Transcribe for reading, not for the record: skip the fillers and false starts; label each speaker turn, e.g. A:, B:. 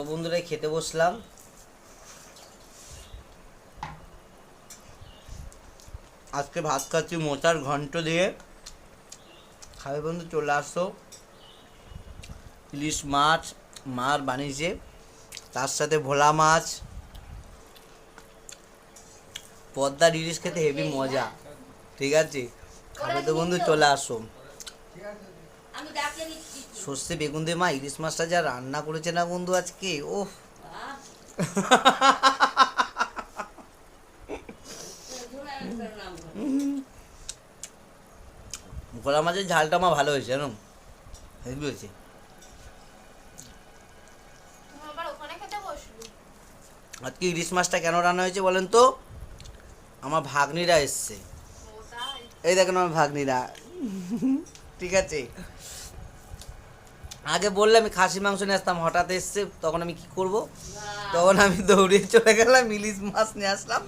A: বন্ধুরা খেতে বসলাম। আজকে ভাত খাচ্ছি মোচার ঘন্ট দিয়ে। খাবে বন্ধু চলে আসো। ইলিশ মাছ মার বানিয়েছে, তার সাথে ভোলা মাছ। পদ্মার ইলিশ খেতে হেভি মজা। ঠিক আছে, খাবে তো বন্ধু চলে আসো। সর্ষে বেগুন দিয়ে মা ইলিশ মাছটা যা রান্না করেছে না বন্ধু আজকে, ওহ ভোলা মাছের ঝালটা আমার ভালো হয়েছে জানো, হেভি হয়েছে। আজকে ইলিশ মাছটা কেন রান্না হয়েছে বলেন তো? আমার ভাগ্নিরা এসছে, এই দেখেন আমার ভাগ্নিরা। ঠিক আছে, আগে বললে আমি খাসি মাংস নিয়ে আসতাম, হঠাৎ এসছে তখন আমি কি করব? তখন আমি দৌড়ে চলে গেলাম ইলিশ মাছ নিয়ে আসলাম।